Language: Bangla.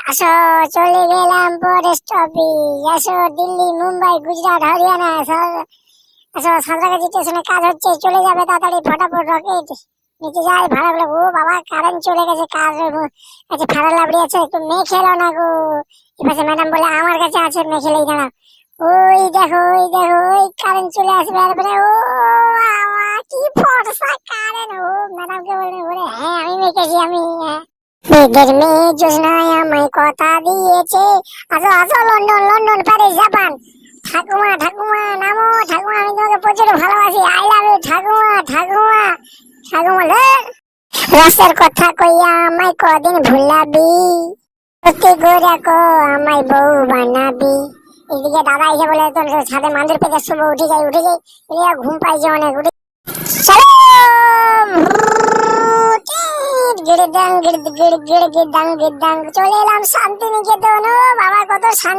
আসো, চলে গেলাম পরের স্টপেজ। আসো, দিল্লি, মুম্বাই, গুজরাট, হরিয়ানা। আসো, সাঁতরাগাছি স্টেশনে কাজ হচ্ছে, চলে যাবে তাড়াতাড়ি, ফটাফট রকেট নিচে যাই। ভাড়া বলে, ও বাবা, কারেন্ট চলে গেছে, কার কাছে ভাড়া লাভড়ি আছে, একটু মেখে এলো না গো। এপাশে ম্যাডাম বলে, আমার কাছে আছে, মেখেলেই দাঁড়াও। ওই দেখো, ওই দেখো, ওই কারেন্ট চলে আসবে। আর বলে, ও বাবা, কি ফর্সা কারেন্ট! ও ম্যাডামকে বলে, হ্যাঁ আমি মেখেছি, আমি, হ্যাঁ। মেয়েদের মেয়ে জোসনায় আমায় কথা দিয়েছে। আসো আসো, লন্ডন, লন্ডন, প্যারিস, জাপান। ঠাকুমা, ঠাকুমা, নামো ঠাকুমা, আমি তোমাকে প্রচুর ভালোবাসি, আই লাভ ইউ ঠাকুমা, ঠাকুমা। ঠাকুমা রসের কথা কইয়া আমায় কদিন ভুলাবি, সত্যি করে কো আমায় বউ বানাবি। এদিকে দাদা এসে বলে, তোর ছাদে মান্দুর পেতে শুভ, উঠে যাই, উঠে যাই। ঘুম পাইছে অনেক, উঠে চলো। গিড়িদাং গিড়িদাং গিড়িদাং গিড়িদাং, চলে এলাম শান্তিনিকেতন। ও বাবা, কত শান্তি!